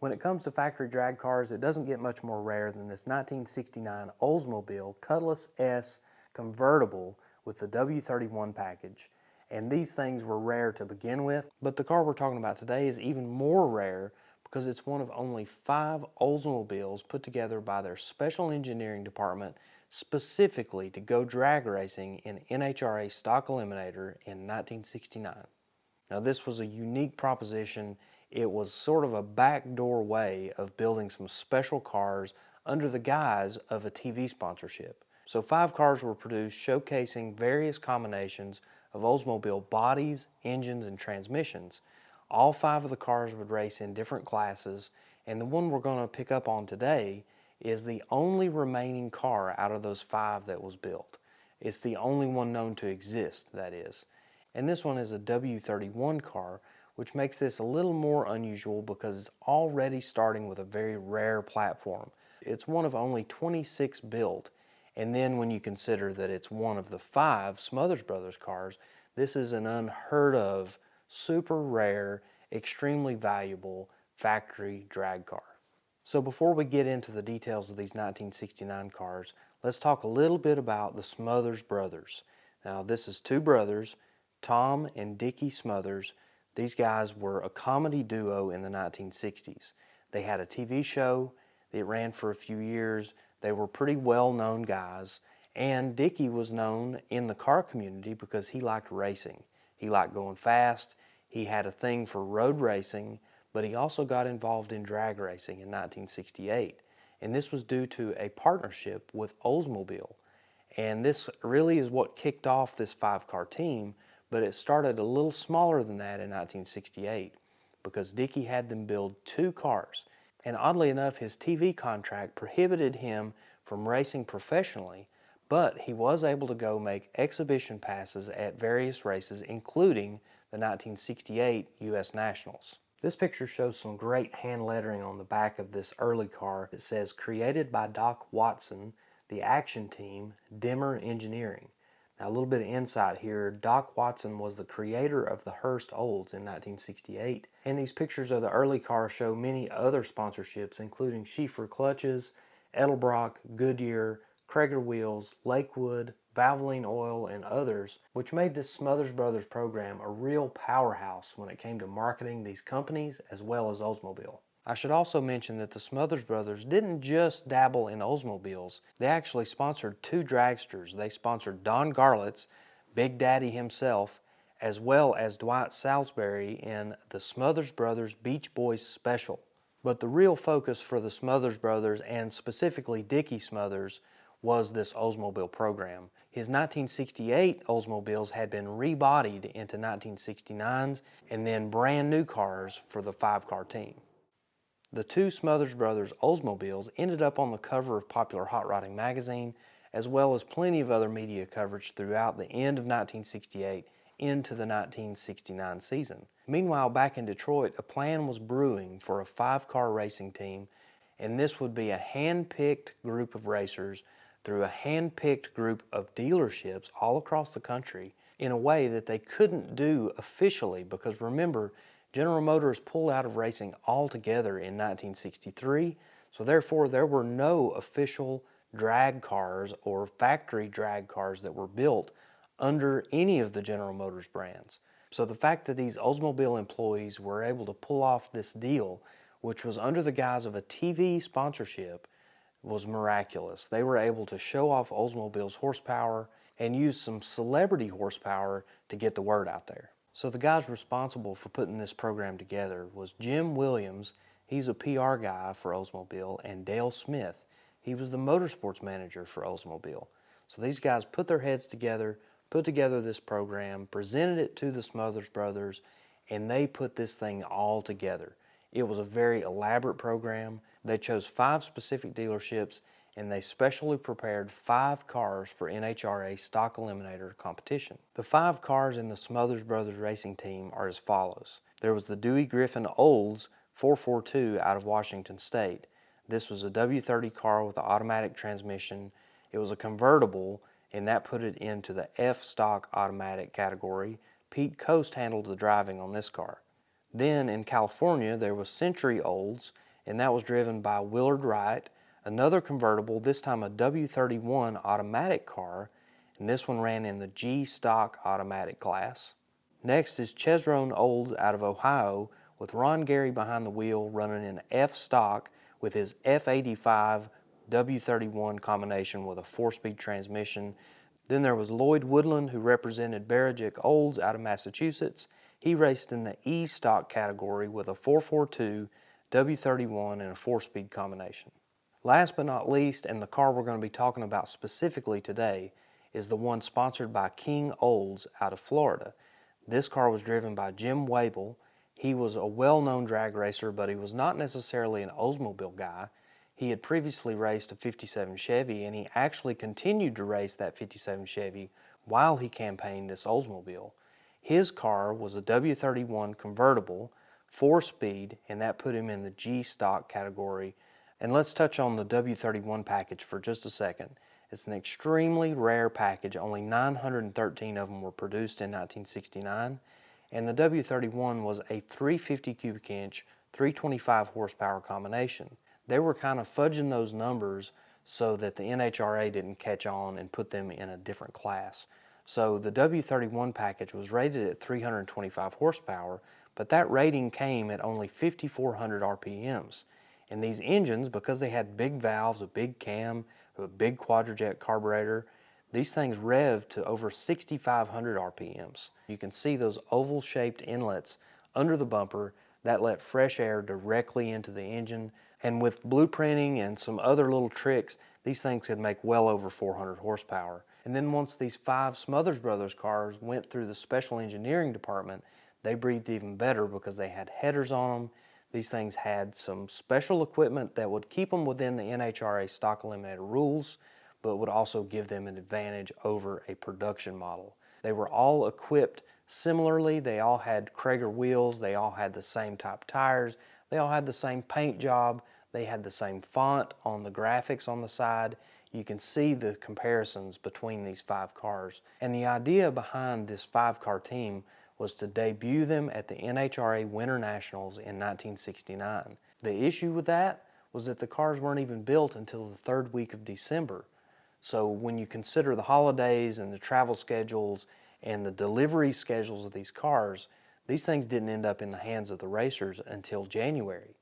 When it comes to factory drag cars, it doesn't get much more rare than this 1969 Oldsmobile Cutlass S convertible with the W-31 package. And these things were rare to begin with, but the car we're talking about today is even more rare because it's one of only 5 Oldsmobiles put together by their special engineering department specifically to go drag racing in NHRA Stock Eliminator in 1969. Now this was a unique proposition. It was sort of a backdoor way of building some special cars under the guise of a TV sponsorship. So 5 cars were produced showcasing various combinations of Oldsmobile bodies, engines, and transmissions. All 5 of the cars would race in different classes, and the one we're going to pick up on today is the only remaining car out of those 5 that was built. It's the only one known to exist, that is. And this one is a W-31 car, which makes this a little more unusual because it's already starting with a very rare platform. It's one of only 26 built, and then when you consider that it's one of the 5 Smothers Brothers cars, this is an unheard of, super rare, extremely valuable factory drag car. So before we get into the details of these 1969 cars, let's talk a little bit about the Smothers Brothers. Now this is 2 brothers, Tom and Dickie Smothers. These guys were a comedy duo in the 1960s. They had a TV show. It ran for a few years. They were pretty well-known guys, and Dickie was known in the car community because he liked racing. He liked going fast. He had a thing for road racing, but he also got involved in drag racing in 1968. And this was due to a partnership with Oldsmobile. And this really is what kicked off this 5-car team, but it started a little smaller than that in 1968 because Dickie had them build 2 cars. And oddly enough, his TV contract prohibited him from racing professionally, but he was able to go make exhibition passes at various races, including the 1968 U.S. Nationals. This picture shows some great hand lettering on the back of this early car. It says, "Created by Doc Watson, the action team, Dimmer Engineering." Now a little bit of insight here. Doc Watson was the creator of the Hurst Olds in 1968. And these pictures of the early car show many other sponsorships, including Schieffer Clutches, Edelbrock, Goodyear, Krager Wheels, Lakewood, Valvoline Oil, and others, which made this Smothers Brothers program a real powerhouse when it came to marketing these companies as well as Oldsmobile. I should also mention that the Smothers Brothers didn't just dabble in Oldsmobiles. They actually sponsored 2 dragsters. They sponsored Don Garlits, Big Daddy himself, as well as Dwight Salisbury in the Smothers Brothers Beach Boys Special. But the real focus for the Smothers Brothers, and specifically Dickie Smothers, was this Oldsmobile program. His 1968 Oldsmobiles had been rebodied into 1969s and then brand new cars for the 5-car team. The 2 Smothers Brothers Oldsmobiles ended up on the cover of Popular Hot Rodding magazine, as well as plenty of other media coverage throughout the end of 1968 into the 1969 season. Meanwhile, back in Detroit, a plan was brewing for a 5-car racing team, and this would be a hand-picked group of racers through a hand-picked group of dealerships all across the country in a way that they couldn't do officially because remember, General Motors pulled out of racing altogether in 1963, so therefore there were no official drag cars or factory drag cars that were built under any of the General Motors brands. So the fact that these Oldsmobile employees were able to pull off this deal, which was under the guise of a TV sponsorship, was miraculous. They were able to show off Oldsmobile's horsepower and use some celebrity horsepower to get the word out there. So the guys responsible for putting this program together was Jim Williams. He's a PR guy for Oldsmobile, and Dale Smith. He was the motorsports manager for Oldsmobile. So these guys put their heads together, put together this program, presented it to the Smothers Brothers, and they put this thing all together. It was a very elaborate program. They chose 5 specific dealerships, and they specially prepared 5 cars for NHRA Stock Eliminator competition. The 5 cars in the Smothers Brothers racing team are as follows. There was the Dewey Griffin Olds 442 out of Washington State. This was a W30 car with an automatic transmission. It was a convertible, and that put it into the F-Stock automatic category. Pete Coast handled the driving on this car. Then in California, there was Century Olds, and that was driven by Willard Wright, another convertible, this time a W-31 automatic car, and this one ran in the G Stock automatic class. Next is Chesrone Olds out of Ohio, with Ron Gary behind the wheel running in F Stock with his F85 W-31 combination with a 4-speed transmission. Then there was Lloyd Woodland, who represented Barajic Olds out of Massachusetts. He raced in the E Stock category with a 442 W-31 and a 4-speed combination. Last but not least, and the car we're going to be talking about specifically today, is the one sponsored by King Olds out of Florida. This car was driven by Jim Waibel. He was a well-known drag racer, but he was not necessarily an Oldsmobile guy. He had previously raced a 57 Chevy, and he actually continued to race that 57 Chevy while he campaigned this Oldsmobile. His car was a W-31 convertible, 4-speed, and that put him in the G Stock category. And let's touch on the W-31 package for just a second. It's an extremely rare package. Only 913 of them were produced in 1969, and the W-31 was a 350 cubic inch, 325 horsepower combination. They were kind of fudging those numbers so that the NHRA didn't catch on and put them in a different class. So the W-31 package was rated at 325 horsepower, but that rating came at only 5,400 RPMs. And these engines, because they had big valves, a big cam, a big quadrajet carburetor, these things revved to over 6,500 RPMs. You can see those oval-shaped inlets under the bumper that let fresh air directly into the engine. And with blueprinting and some other little tricks, these things could make well over 400 horsepower. And then once these 5 Smothers Brothers cars went through the special engineering department, they breathed even better because they had headers on them. These things had some special equipment that would keep them within the NHRA Stock Eliminator rules, but would also give them an advantage over a production model. They were all equipped similarly. They all had Krager wheels. They all had the same type tires. They all had the same paint job. They had the same font on the graphics on the side. You can see the comparisons between these 5 cars. And the idea behind this 5-car team was to debut them at the NHRA Winter Nationals in 1969. The issue with that was that the cars weren't even built until the 3rd week of December. So when you consider the holidays and the travel schedules and the delivery schedules of these cars, these things didn't end up in the hands of the racers until January.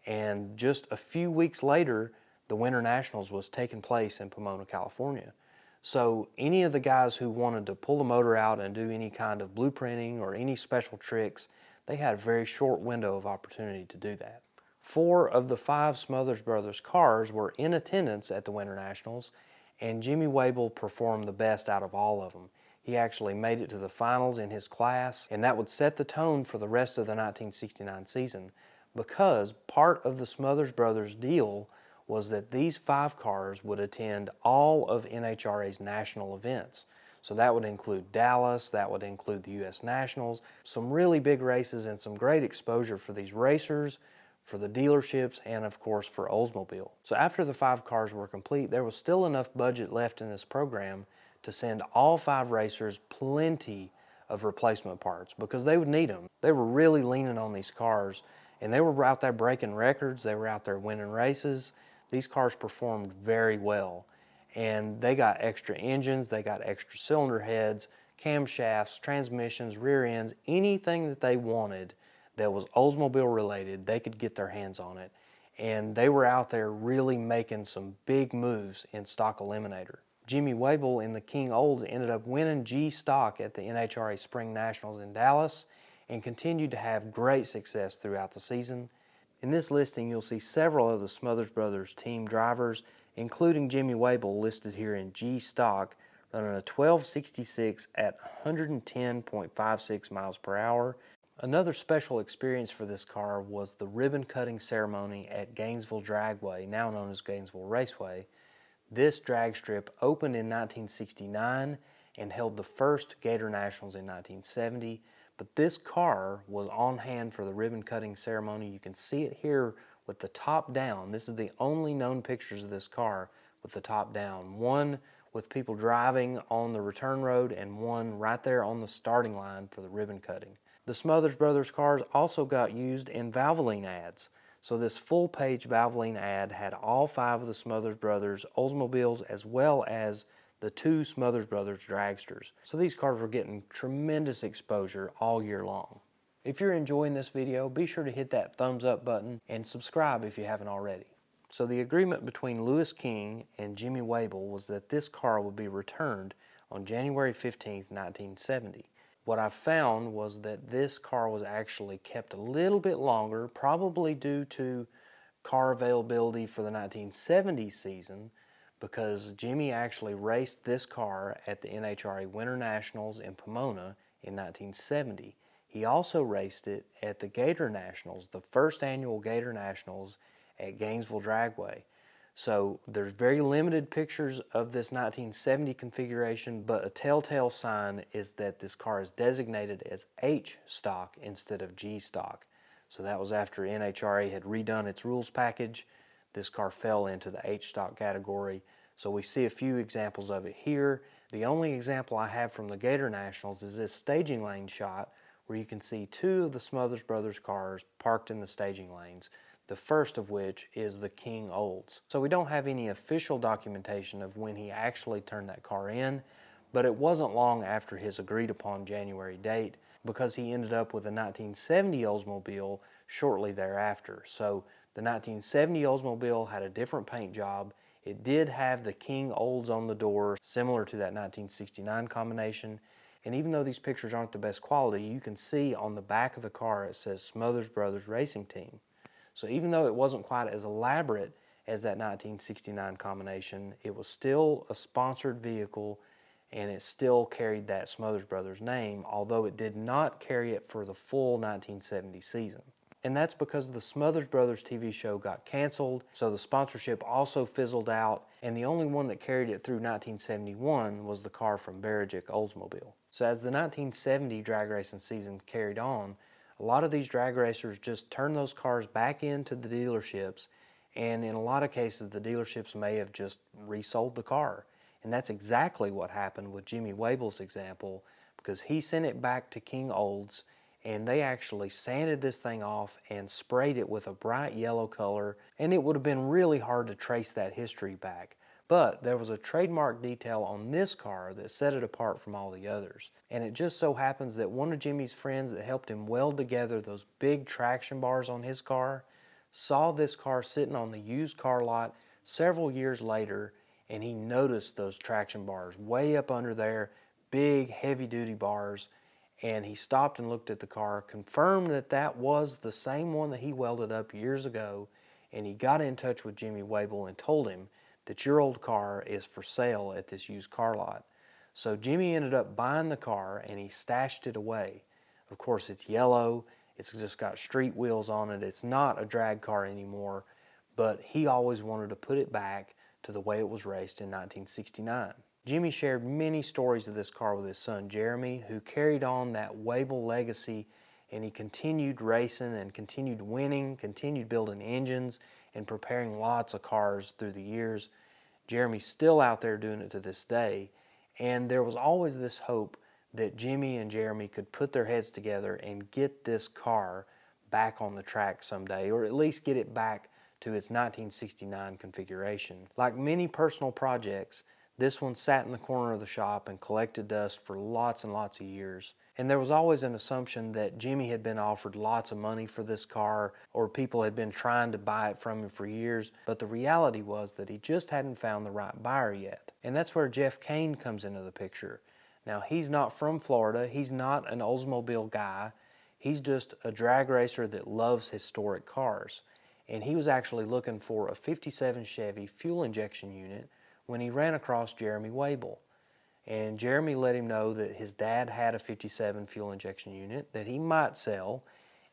And just a few weeks later, the Winter Nationals was taking place in Pomona, California. So any of the guys who wanted to pull the motor out and do any kind of blueprinting or any special tricks, they had a very short window of opportunity to do that. 4 of the 5 Smothers Brothers cars were in attendance at the Winter Nationals, and Jimmy Waibel performed the best out of all of them. He actually made it to the finals in his class, and that would set the tone for the rest of the 1969 season, because part of the Smothers Brothers deal was that these 5 cars would attend all of NHRA's national events. So that would include Dallas, that would include the U.S. Nationals, some really big races and some great exposure for these racers, for the dealerships, and of course for Oldsmobile. So after the 5 cars were complete, there was still enough budget left in this program to send all 5 racers plenty of replacement parts because they would need them. They were really leaning on these cars, and they were out there breaking records, they were out there winning races. These cars performed very well, and they got extra engines, they got extra cylinder heads, camshafts, transmissions, rear ends, anything that they wanted that was Oldsmobile related, they could get their hands on it. And they were out there really making some big moves in Stock Eliminator. Jimmy Waibel in the King Olds ended up winning G Stock at the NHRA Spring Nationals in Dallas and continued to have great success throughout the season. In this listing, you'll see several of the Smothers Brothers team drivers, including Jimmy Waibel, listed here in G Stock, running a 1266 at 110.56 miles per hour. Another special experience for this car was the ribbon cutting ceremony at Gainesville Dragway, now known as Gainesville Raceway. This drag strip opened in 1969 and held the first Gatornationals in 1970. But this car was on hand for the ribbon cutting ceremony. You can see it here with the top down. This is the only known pictures of this car with the top down. One with people driving on the return road and one right there on the starting line for the ribbon cutting. The Smothers Brothers cars also got used in Valvoline ads. So this full-page Valvoline ad had all 5 of the Smothers Brothers Oldsmobiles as well as the 2 Smothers Brothers dragsters. So these cars were getting tremendous exposure all year long. If you're enjoying this video, be sure to hit that thumbs up button and subscribe if you haven't already. So the agreement between Louis King and Jimmy Waibel was that this car would be returned on January 15, 1970. What I found was that this car was actually kept a little bit longer, probably due to car availability for the 1970 season, because Jimmy actually raced this car at the NHRA Winter Nationals in Pomona in 1970. He also raced it at the Gatornationals, the first annual Gatornationals at Gainesville Dragway. So there's very limited pictures of this 1970 configuration, but a telltale sign is that this car is designated as H stock instead of G stock. So that was after NHRA had redone its rules package. This car fell into the H stock category. So we see a few examples of it here. The only example I have from the Gatornationals is this staging lane shot where you can see 2 of the Smothers Brothers cars parked in the staging lanes, the first of which is the King Olds. So we don't have any official documentation of when he actually turned that car in, but it wasn't long after his agreed upon January date because he ended up with a 1970 Oldsmobile shortly thereafter. So the 1970 Oldsmobile had a different paint job. It did have the King Olds on the door, similar to that 1969 combination. And even though these pictures aren't the best quality, you can see on the back of the car it says Smothers Brothers Racing Team. So even though it wasn't quite as elaborate as that 1969 combination, it was still a sponsored vehicle and it still carried that Smothers Brothers name, although it did not carry it for the full 1970 season. And that's because the Smothers Brothers TV show got canceled, so the sponsorship also fizzled out, and the only one that carried it through 1971 was the car from Barajic Oldsmobile. So as the 1970 drag racing season carried on, a lot of these drag racers just turned those cars back into the dealerships, and in a lot of cases the dealerships may have just resold the car. And that's exactly what happened with Jimmy Waibel's example, because he sent it back to King Olds and they actually sanded this thing off and sprayed it with a bright yellow color, and it would have been really hard to trace that history back. But there was a trademark detail on this car that set it apart from all the others. And it just so happens that one of Jimmy's friends that helped him weld together those big traction bars on his car saw this car sitting on the used car lot several years later, and he noticed those traction bars way up under there, big heavy duty bars, and he stopped and looked at the car, confirmed that that was the same one that he welded up years ago, and he got in touch with Jimmy Waibel and told him that your old car is for sale at this used car lot. So Jimmy ended up buying the car and he stashed it away. Of course, it's yellow, it's just got street wheels on it, it's not a drag car anymore, but he always wanted to put it back to the way it was raced in 1969. Jimmy shared many stories of this car with his son Jeremy, who carried on that Waibel legacy, and he continued racing and continued winning, continued building engines and preparing lots of cars through the years. Jeremy's still out there doing it to this day, and there was always this hope that Jimmy and Jeremy could put their heads together and get this car back on the track someday, or at least get it back to its 1969 configuration. Like many personal projects, this one sat in the corner of the shop and collected dust for lots and lots of years. And there was always an assumption that Jimmy had been offered lots of money for this car, or people had been trying to buy it from him for years, but the reality was that he just hadn't found the right buyer yet. And that's where Jeff Kane comes into the picture. Now, he's not from Florida, he's not an Oldsmobile guy, he's just a drag racer that loves historic cars. And he was actually looking for a 57 Chevy fuel injection unit when he ran across Jeremy Waibel. And Jeremy let him know that his dad had a 57 fuel injection unit that he might sell,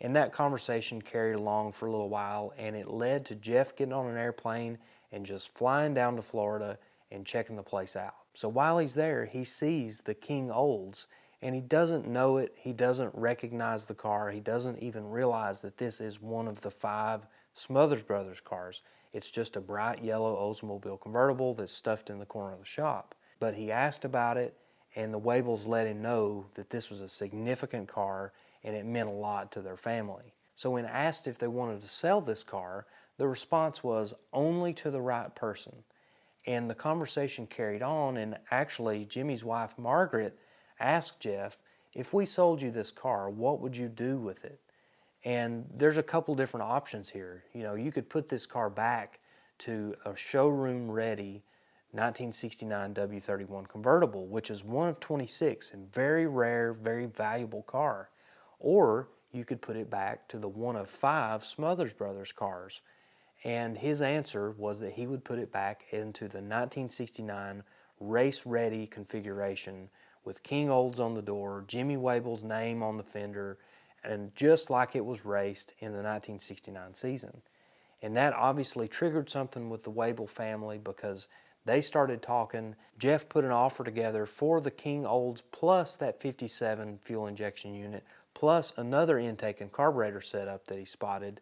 and that conversation carried along for a little while, and it led to Jeff getting on an airplane and just flying down to Florida and checking the place out. So while he's there, he sees the King Olds, and he doesn't know it, he doesn't recognize the car, he doesn't even realize that this is one of the 5 Smothers Brothers cars. It's just a bright yellow Oldsmobile convertible that's stuffed in the corner of the shop. But he asked about it, and the Waibels let him know that this was a significant car and it meant a lot to their family. So when asked if they wanted to sell this car, the response was only to the right person. And the conversation carried on, and actually Jimmy's wife Margaret asked Jeff, if we sold you this car, what would you do with it? And there's a couple different options here. You know, you could put this car back to a showroom ready 1969 W-31 convertible, which is one of 26 and very rare, very valuable car. Or you could put it back to the one of 5 Smothers Brothers cars. And his answer was that he would put it back into the 1969 race-ready configuration with King Olds on the door, Jimmy Waibel's name on the fender, and just like it was raced in the 1969 season. And that obviously triggered something with the Waibel family because they started talking. Jeff put an offer together for the King Olds plus that 57 fuel injection unit plus another intake and carburetor setup that he spotted,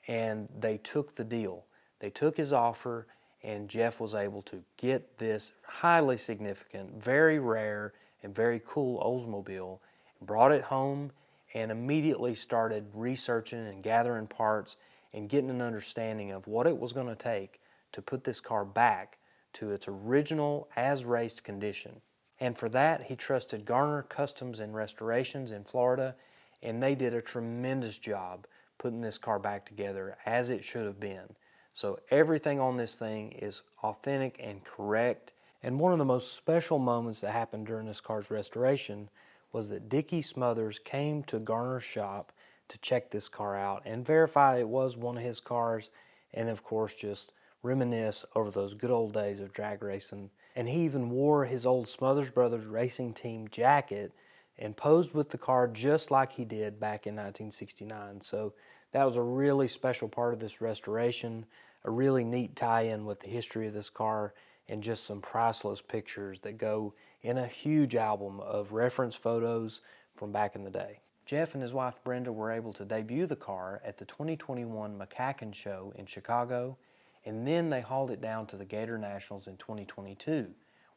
and they took the deal. They took his offer, and Jeff was able to get this highly significant, very rare, and very cool Oldsmobile, brought it home, and immediately started researching and gathering parts and getting an understanding of what it was going to take to put this car back to its original as-raced condition. And for that, he trusted Garner Customs and Restorations in Florida, and they did a tremendous job putting this car back together as it should have been. So everything on this thing is authentic and correct. And one of the most special moments that happened during this car's restoration was that Dickie Smothers came to Garner's shop to check this car out and verify it was one of his cars, and of course just reminisce over those good old days of drag racing. And he even wore his old Smothers Brothers racing team jacket and posed with the car just like he did back in 1969. So that was a really special part of this restoration, a really neat tie-in with the history of this car, and just some priceless pictures that go in a huge album of reference photos from back in the day. Jeff and his wife Brenda were able to debut the car at the 2021 McCacken Show in Chicago, and then they hauled it down to the Gatornationals in 2022,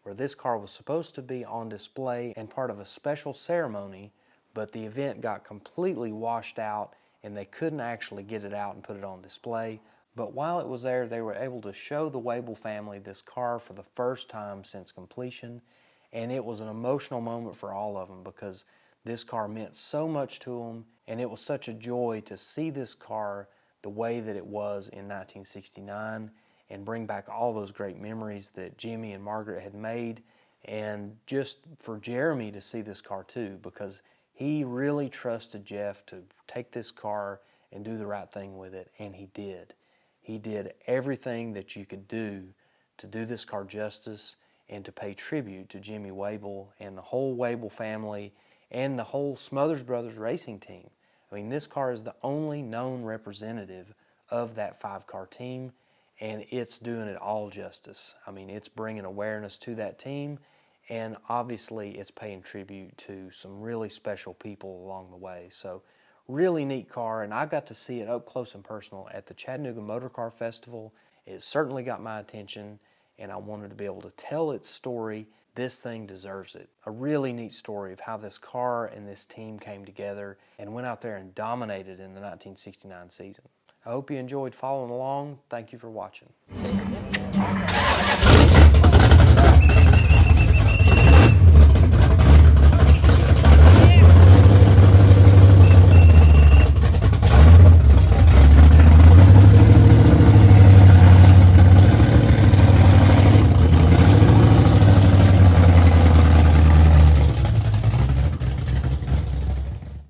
where this car was supposed to be on display and part of a special ceremony, but the event got completely washed out and they couldn't actually get it out and put it on display. But while it was there, they were able to show the Waibel family this car for the first time since completion, and it was an emotional moment for all of them because this car meant so much to them, and it was such a joy to see this car the way that it was in 1969 and bring back all those great memories that Jimmy and Margaret had made, and just for Jeremy to see this car too, because he really trusted Jeff to take this car and do the right thing with it, and he did. He did everything that you could do to do this car justice and to pay tribute to Jimmy Waibel and the whole Waibel family and the whole Smothers Brothers racing team. I mean, this car is the only known representative of that 5-car team, and it's doing it all justice. I mean, it's bringing awareness to that team, and obviously it's paying tribute to some really special people along the way. So really neat car, and I got to see it up close and personal at the Chattanooga Motor Car Festival. It certainly got my attention, and I wanted to be able to tell its story. This thing deserves it. A really neat story of how this car and this team came together and went out there and dominated in the 1969 season. I hope you enjoyed following along. Thank you for watching.